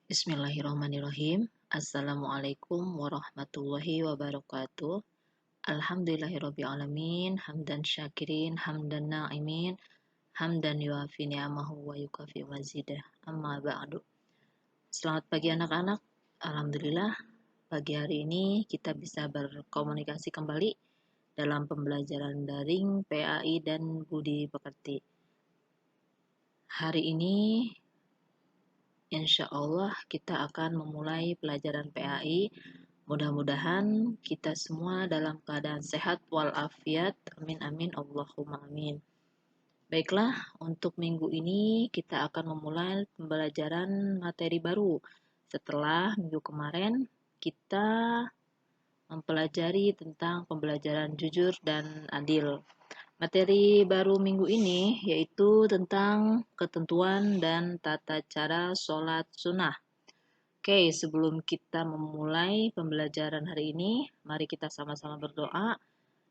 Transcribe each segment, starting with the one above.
Bismillahirrahmanirrahim. Assalamualaikum warahmatullahi wabarakatuh. Alhamdulillahirrabbilalamin. Hamdan syakirin, hamdan na'imin, hamdan yuafi ni'amahu wa yukafi mazidah. Amma ba'du. Selamat pagi anak-anak. Alhamdulillah, pagi hari ini kita bisa berkomunikasi kembali dalam pembelajaran daring PAI dan Budi Pekerti. Hari ini insya Allah kita akan memulai pelajaran PAI. Mudah-mudahan kita semua dalam keadaan sehat walafiat. Amin amin Allahumma amin. Baiklah, untuk minggu ini kita akan memulai pembelajaran materi baru. Setelah minggu kemarin kita mempelajari tentang pembelajaran jujur dan adil. Materi baru minggu ini yaitu tentang ketentuan dan tata cara sholat sunnah. Oke, sebelum kita memulai pembelajaran hari ini, mari kita sama-sama berdoa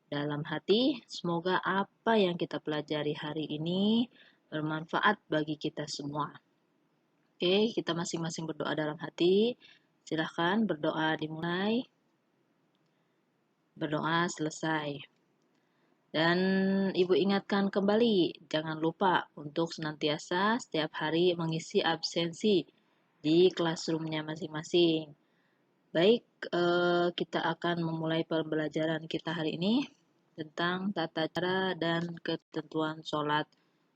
dalam hati. Semoga apa yang kita pelajari hari ini bermanfaat bagi kita semua. Oke, kita masing-masing berdoa dalam hati. Silahkan berdoa dimulai. Berdoa selesai. Dan Ibu ingatkan kembali, jangan lupa untuk senantiasa setiap hari mengisi absensi di classroom-nya masing-masing. Baik, kita akan memulai pembelajaran kita hari ini tentang tata cara dan ketentuan sholat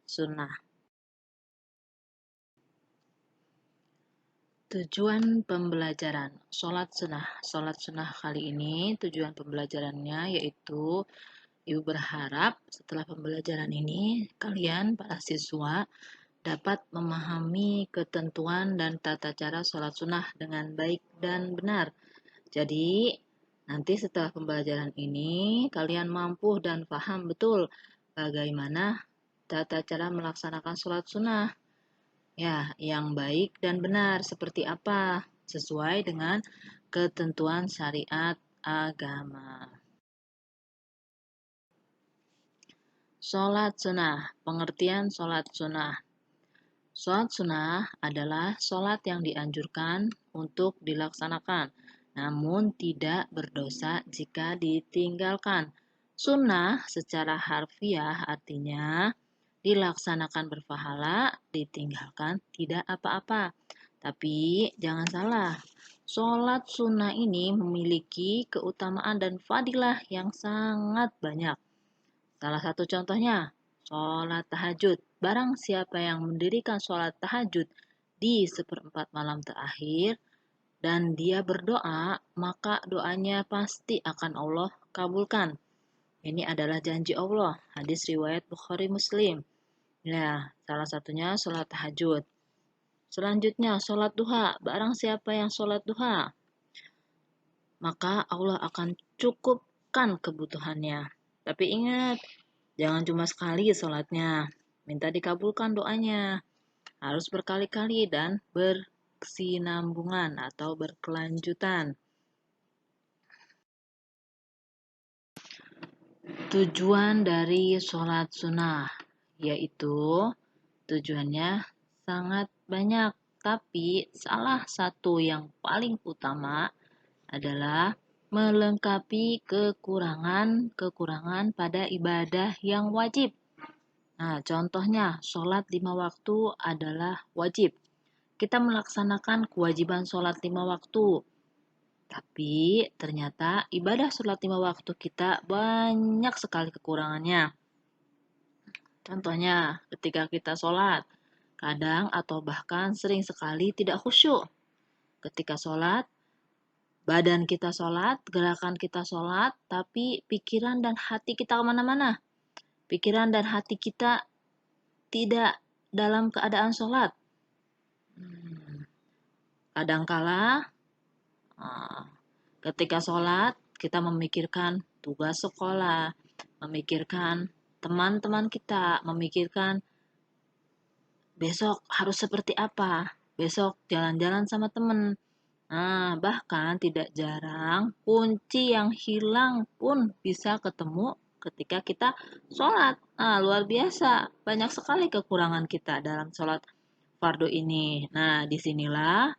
sunnah. Tujuan pembelajaran sholat sunnah. Sholat sunnah kali ini tujuan pembelajarannya yaitu Ibu berharap setelah pembelajaran ini kalian para siswa dapat memahami ketentuan dan tata cara sholat sunnah dengan baik dan benar. Jadi nanti setelah pembelajaran ini kalian mampu dan paham betul bagaimana tata cara melaksanakan sholat sunnah. Ya, yang baik dan benar seperti apa sesuai dengan ketentuan syariat agama. Sholat sunnah, pengertian sholat sunnah. Sholat sunnah adalah sholat yang dianjurkan untuk dilaksanakan, namun tidak berdosa jika ditinggalkan. Sunnah secara harfiah artinya dilaksanakan berpahala, ditinggalkan tidak apa-apa. Tapi jangan salah, sholat sunnah ini memiliki keutamaan dan fadilah yang sangat banyak. Salah satu contohnya, sholat tahajud. Barang siapa yang mendirikan sholat tahajud di seperempat malam terakhir dan dia berdoa, maka doanya pasti akan Allah kabulkan. Ini adalah janji Allah. Hadis riwayat Bukhari Muslim. Ya, salah satunya sholat tahajud. Selanjutnya, sholat duha. Barang siapa yang sholat duha, maka Allah akan cukupkan kebutuhannya. Tapi ingat, jangan cuma sekali sholatnya. Minta dikabulkan doanya. Harus berkali-kali dan berkesinambungan atau berkelanjutan. Tujuan dari sholat sunnah, yaitu tujuannya sangat banyak. Tapi salah satu yang paling utama adalah melengkapi kekurangan pada ibadah yang wajib. Nah, contohnya, sholat 5 waktu adalah wajib. Kita melaksanakan kewajiban sholat 5 waktu. Tapi ternyata ibadah sholat 5 waktu kita banyak sekali kekurangannya. Contohnya, ketika kita sholat, kadang atau bahkan sering sekali tidak khusyuk. Ketika sholat, badan kita sholat, gerakan kita sholat, tapi pikiran dan hati kita kemana-mana. Pikiran dan hati kita tidak dalam keadaan sholat. Kadangkala ketika sholat kita memikirkan tugas sekolah, memikirkan teman-teman kita, memikirkan besok harus seperti apa, besok jalan-jalan sama teman. Bahkan tidak jarang kunci yang hilang pun bisa ketemu ketika kita sholat. Luar biasa, banyak sekali kekurangan kita dalam sholat fardu ini. Nah, disinilah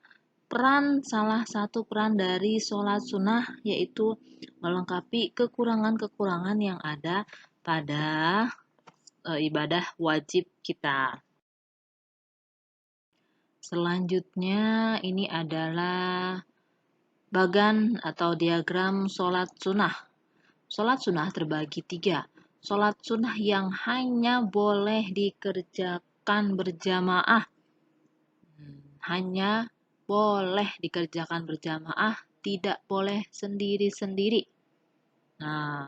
salah satu peran dari sholat sunnah yaitu melengkapi kekurangan-kekurangan yang ada pada ibadah wajib kita. Selanjutnya ini adalah bagan atau diagram sholat sunnah. Sholat sunnah terbagi 3. Sholat sunnah yang hanya boleh dikerjakan berjamaah. Hanya boleh dikerjakan berjamaah, tidak boleh sendiri-sendiri. Nah,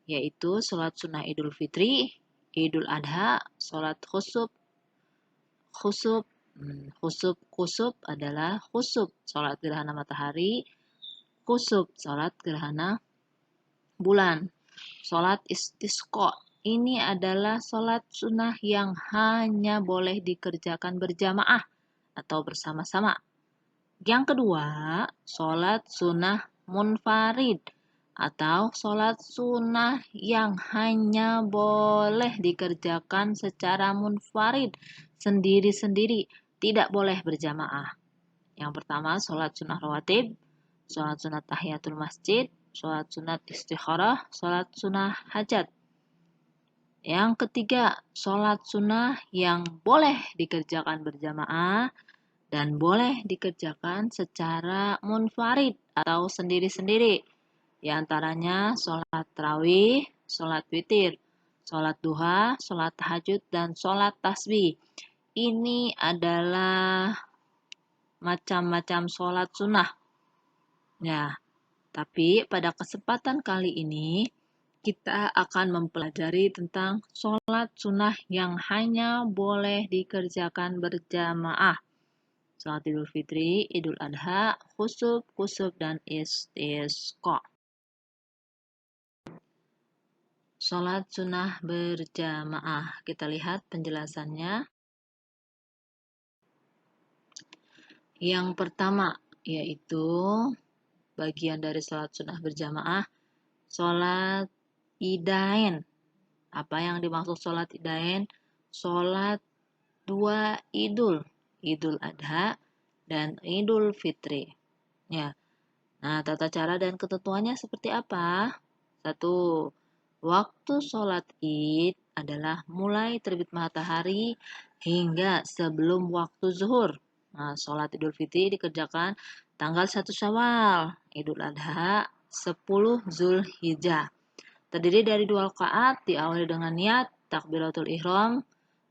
yaitu sholat sunnah Idul Fitri, Idul Adha, sholat khusuf. Khusuf adalah khusuf, sholat gerhana matahari, khusuf, sholat gerhana bulan. Sholat istisqa, ini adalah sholat sunnah yang hanya boleh dikerjakan berjamaah atau bersama-sama. Yang kedua, sholat sunnah munfarid atau sholat sunnah yang hanya boleh dikerjakan secara munfarid, sendiri-sendiri, tidak boleh berjamaah. Yang pertama, sholat sunnah rawatib, sholat sunnah tahiyatul masjid, sholat sunnah istikharah, sholat sunnah hajat. Yang ketiga, sholat sunnah yang boleh dikerjakan berjamaah dan boleh dikerjakan secara munfarid atau sendiri-sendiri. Di antaranya sholat tarawih, sholat witir, sholat duha, sholat tahajud, dan sholat tasbih. Ini adalah macam-macam sholat sunnah. Ya, tapi pada kesempatan kali ini kita akan mempelajari tentang sholat sunnah yang hanya boleh dikerjakan berjamaah. Sholat Idul Fitri, Idul Adha, khusuf, dan istisqa. Sholat sunnah berjamaah. Kita lihat penjelasannya. Yang pertama yaitu bagian dari sholat sunnah berjamaah, sholat idain. Apa yang dimaksud sholat idain? Sholat 2 idul, Idul Adha dan Idul Fitri. Ya. Nah, tata cara dan ketentuannya seperti apa? 1. Waktu sholat id adalah mulai terbit matahari hingga sebelum waktu zuhur. Nah, sholat Idul Fitri dikerjakan tanggal 1 Syawal, Idul Adha 10 Zulhijjah. Terdiri dari 2 rakaat, diawali dengan niat takbiratul ihram,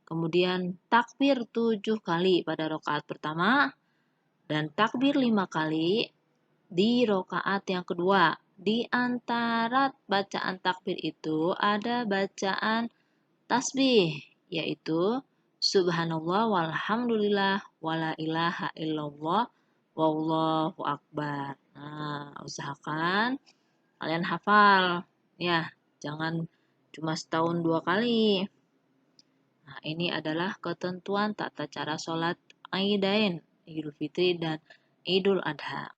kemudian takbir 7 kali pada rakaat pertama, dan takbir 5 kali di rakaat yang kedua. Di antara bacaan takbir itu ada bacaan tasbih, yaitu subhanallah walhamdulillah wala ilaha illallah wallahu akbar. Nah, usahakan kalian hafal. Ya, jangan cuma setahun 2 kali. Nah, ini adalah ketentuan tata cara sholat Aidain, Idul Fitri dan Idul Adha.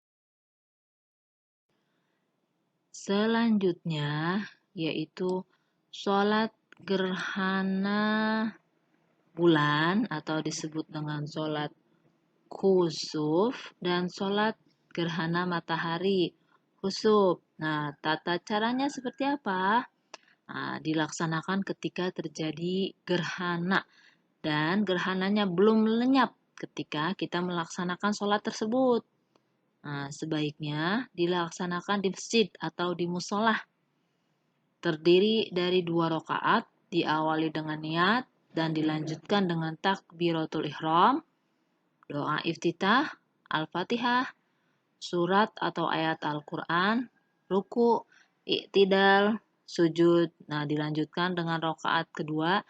Selanjutnya yaitu sholat gerhana bulan atau disebut dengan sholat khusuf dan sholat gerhana matahari khusuf. Nah, tata caranya seperti apa? Nah, dilaksanakan ketika terjadi gerhana dan gerhananya belum lenyap ketika kita melaksanakan sholat tersebut. Nah, sebaiknya dilaksanakan di masjid atau di musola. Terdiri dari 2 rakaat, diawali dengan niat dan dilanjutkan dengan takbiratul ihram, doa iftitah, al-fatihah, surat atau ayat Al-Quran, ruku, i'tidal, sujud. Nah, dilanjutkan dengan rakaat kedua,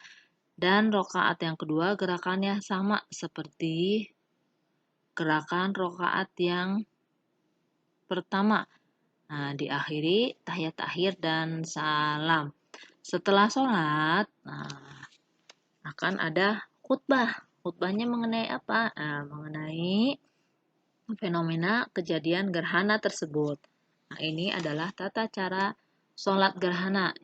dan rakaat yang kedua gerakannya sama seperti gerakan rakaat yang pertama. Nah, diakhiri tahiyat akhir dan salam. Setelah sholat, nah, akan ada khutbah. Khutbahnya mengenai apa? Nah, mengenai fenomena kejadian gerhana tersebut. Nah, ini adalah tata cara sholat gerhana.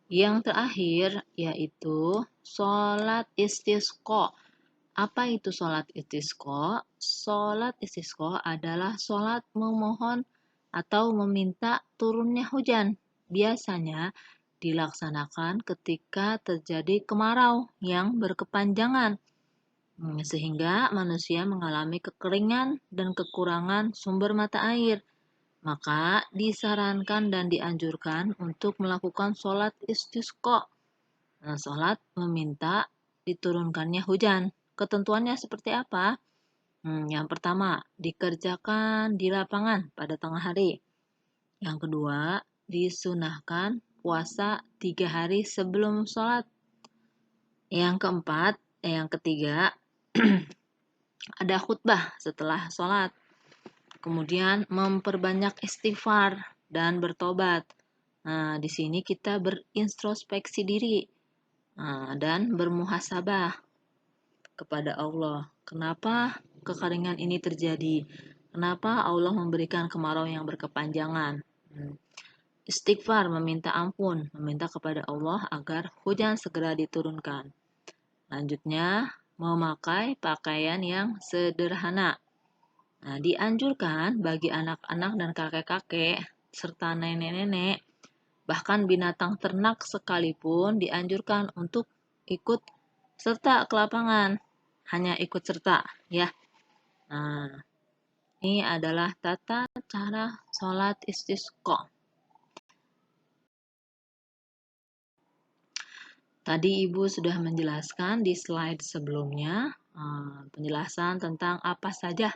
Yang terakhir yaitu sholat istisqa Apa itu sholat istisqa? Sholat istisqa adalah sholat memohon atau meminta turunnya hujan. Biasanya dilaksanakan ketika terjadi kemarau yang berkepanjangan, sehingga manusia mengalami kekeringan dan kekurangan sumber mata air. Maka disarankan dan dianjurkan untuk melakukan sholat istisqa. Nah, sholat meminta diturunkannya hujan. Ketentuannya seperti apa? Yang pertama, dikerjakan di lapangan pada tengah hari. Yang kedua, disunahkan puasa 3 hari sebelum sholat. Yang ketiga, ada khutbah setelah sholat. Kemudian memperbanyak istighfar dan bertobat. Nah, di sini kita berintrospeksi diri dan bermuhasabah kepada Allah. Kenapa kekeringan ini terjadi? Kenapa Allah memberikan kemarau yang berkepanjangan? Istighfar, meminta ampun, meminta kepada Allah agar hujan segera diturunkan. Lanjutnya, memakai pakaian yang sederhana. Nah, dianjurkan bagi anak-anak dan kakek-kakek serta nenek-nenek, bahkan binatang ternak sekalipun dianjurkan untuk ikut serta ke lapangan. Hanya ikut serta, ya. Nah, ini adalah tata cara sholat istisqa. Tadi Ibu sudah menjelaskan di slide sebelumnya penjelasan tentang apa saja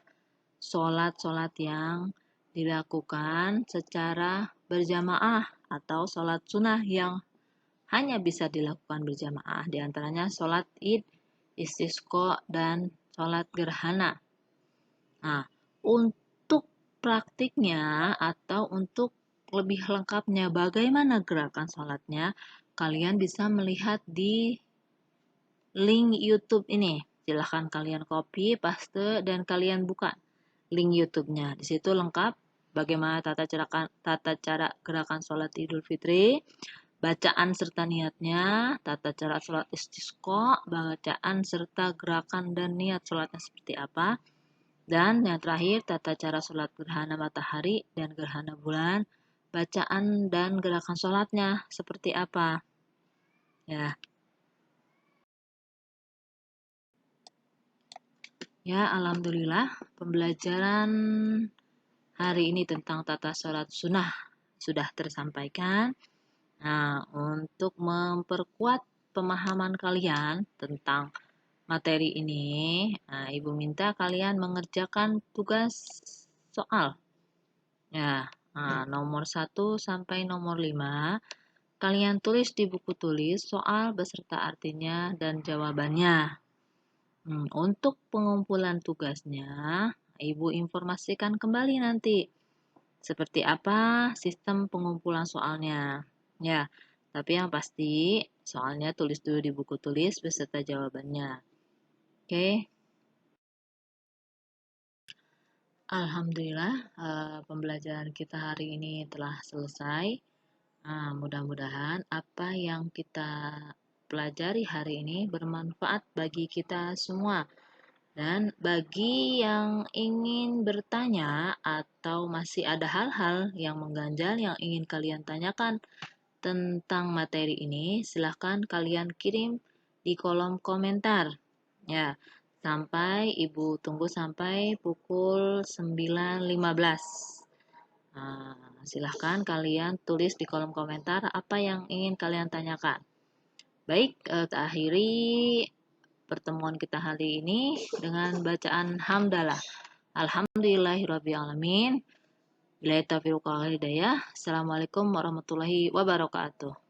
sholat-sholat yang dilakukan secara berjamaah atau sholat sunnah yang hanya bisa dilakukan berjamaah, diantaranya sholat id, istisqa, dan sholat gerhana. Nah, untuk praktiknya atau untuk lebih lengkapnya bagaimana gerakan sholatnya, kalian bisa melihat di link YouTube ini. Silahkan kalian copy, paste, dan kalian buka link YouTube-nya. Di situ lengkap bagaimana tata cara gerakan sholat Idul Fitri, bacaan serta niatnya, tata cara sholat istisqa, bacaan serta gerakan dan niat sholatnya seperti apa, dan yang terakhir tata cara sholat gerhana matahari dan gerhana bulan, bacaan dan gerakan sholatnya seperti apa. Ya. Ya, alhamdulillah pembelajaran hari ini tentang tata sholat sunnah sudah tersampaikan. Nah, untuk memperkuat pemahaman kalian tentang materi ini, Ibu minta kalian mengerjakan tugas soal. Ya, nomor 1 sampai nomor 5, kalian tulis di buku tulis soal beserta artinya dan jawabannya. Untuk pengumpulan tugasnya, Ibu informasikan kembali nanti seperti apa sistem pengumpulan soalnya. Ya, tapi yang pasti soalnya tulis dulu di buku tulis beserta jawabannya. Oke. Alhamdulillah pembelajaran kita hari ini telah selesai. Mudah-mudahan apa yang kita pelajari hari ini bermanfaat bagi kita semua. Dan bagi yang ingin bertanya atau masih ada hal-hal yang mengganjal yang ingin kalian tanyakan tentang materi ini, silahkan kalian kirim di kolom komentar. Ya, Ibu tunggu sampai pukul 9.15. Silahkan kalian tulis di kolom komentar apa yang ingin kalian tanyakan. Baik, akhiri pertemuan kita hari ini dengan bacaan hamdalah. Alhamdulillahirrabbilalamin. Bila taufiq wal hidayah. Assalamualaikum warahmatullahi wabarakatuh.